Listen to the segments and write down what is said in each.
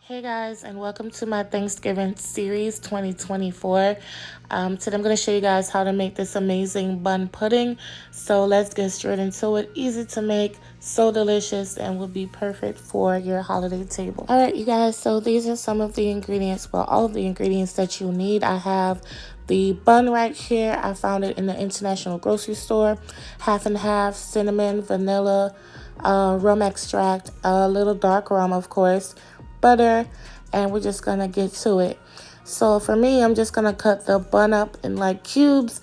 Hey guys, and welcome to my Thanksgiving series 2024. Today I'm going to show you guys how to make this amazing bun pudding. So let's get straight into it. Easy to make, so delicious, and will be perfect for your holiday table. Alright you guys, so these are some of the ingredients, well all of the ingredients that you need. I have the bun right here. I found it in the International Grocery Store. Half and half, cinnamon, vanilla, rum extract, a little dark rum of course, butter, and we're just gonna get to it. So for me, I'm just gonna cut the bun up in like cubes,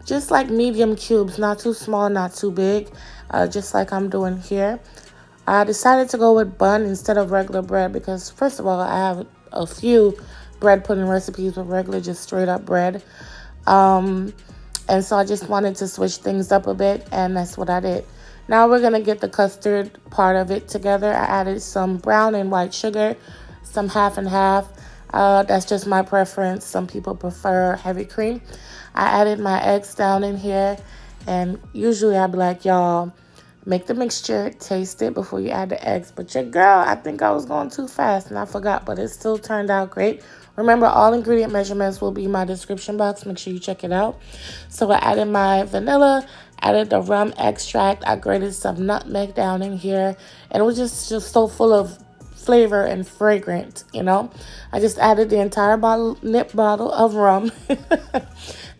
just like medium cubes, not too small, not too big, just like I'm doing here. I decided to go with bun instead of regular bread because first of all, I have a few bread pudding recipes with regular, just straight up bread. And so I just wanted to switch things up a bit, and that's what I did. Now we're going to get the custard part of it together. I added some brown and white sugar, some half and half. That's just my preference. Some people prefer heavy cream. I added my eggs down in here, and usually I'd be like, y'all, make the mixture, taste it before you add the eggs. But your girl, I think I was going too fast and I forgot, but it still turned out great. Remember, all ingredient measurements will be in my description box. Make sure you check it out. So I added my vanilla, added the rum extract. I grated some nutmeg down in here, and it was just so full of flavor and fragrant, you know. I just added the entire nip bottle of rum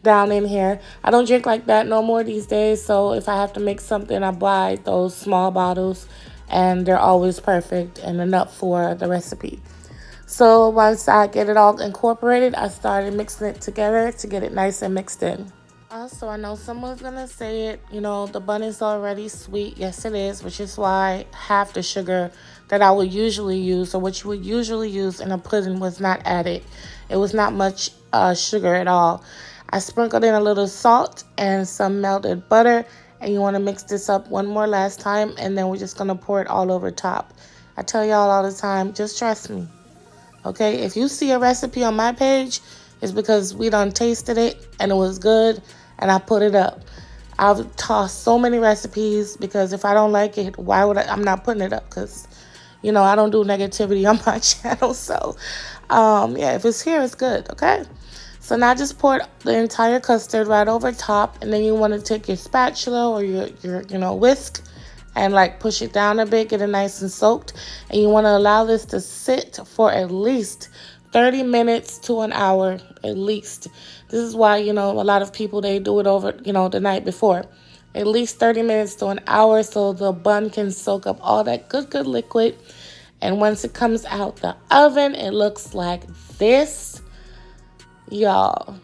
down in here. I don't drink like that no more these days, so if I have to make something, I buy those small bottles, and they're always perfect and enough for the recipe. So once I get it all incorporated, I started mixing it together to get it nice and mixed in. Also, I know someone's gonna say it, you know, the bun is already sweet. Yes, it is, which is why half the sugar that I would usually use, or what you would usually use in a pudding, was not added. It was not much sugar at all. I sprinkled in a little salt and some melted butter, and you want to mix this up one more last time, and then we're just gonna pour it all over top. I tell y'all all the time, just trust me. Okay, if you see a recipe on my page, it's because we done tasted it and it was good and I put it up. I've tossed so many recipes because if I don't like it, why would I'm not putting it up? Because, you know, I don't do negativity on my channel. So, yeah, if it's here, it's good, okay? So now just pour the entire custard right over top, and then you want to take your spatula or your whisk and like push it down a bit, get it nice and soaked. And you want to allow this to sit for at least 30 minutes to an hour, at least. This is why, you know, a lot of people, they do it over, you know, the night before. At least 30 minutes to an hour so the bun can soak up all that good liquid. And once it comes out the oven, it looks like this. Y'all,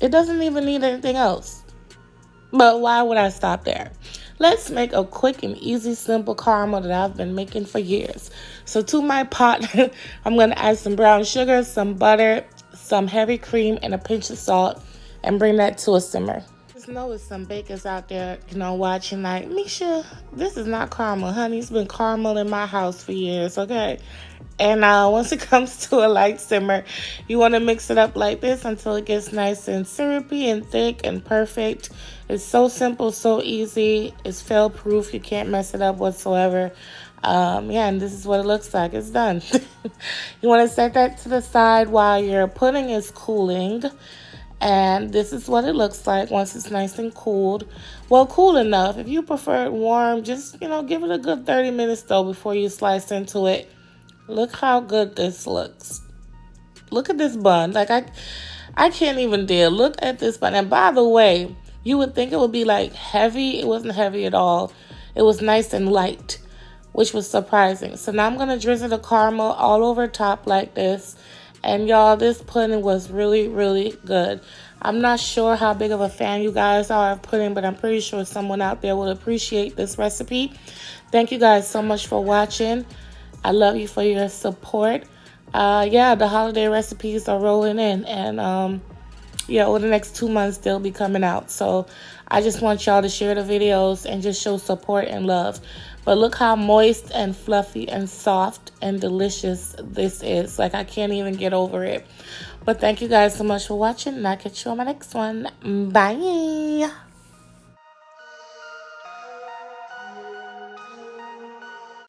it doesn't even need anything else. But why would I stop there? Let's make a quick and easy, simple caramel that I've been making for years. So to my pot, I'm going to add some brown sugar, some butter, some heavy cream, and a pinch of salt, and bring that to a simmer. Just know there's some bakers out there, you know, watching like, Misha, this is not caramel, honey. It's been caramel in my house for years, okay? And once it comes to a light simmer, you want to mix it up like this until it gets nice and syrupy and thick and perfect. It's so simple, so easy. It's fail-proof. You can't mess it up whatsoever. Yeah, and this is what it looks like. It's done. You want to set that to the side while your pudding is cooling. And this is what it looks like once it's nice and cooled. Well, cool enough. If you prefer it warm, just, you know, give it a good 30 minutes, though, before you slice into it. Look how good this looks. Look at this bun. Like, I can't even deal. Look at this bun. And by the way, you would think it would be, like, heavy. It wasn't heavy at all. It was nice and light, which was surprising. So now I'm going to drizzle the caramel all over top like this. And, y'all, this pudding was really, really good. I'm not sure how big of a fan you guys are of pudding, but I'm pretty sure someone out there will appreciate this recipe. Thank you guys so much for watching. I love you for your support. Yeah, the holiday recipes are rolling in. And, yeah, over the next 2 months, they'll be coming out. So I just want y'all to share the videos and just show support and love. But look how moist and fluffy and soft and delicious this is. Like, I can't even get over it. But thank you guys so much for watching, and I'll catch you on my next one. Bye.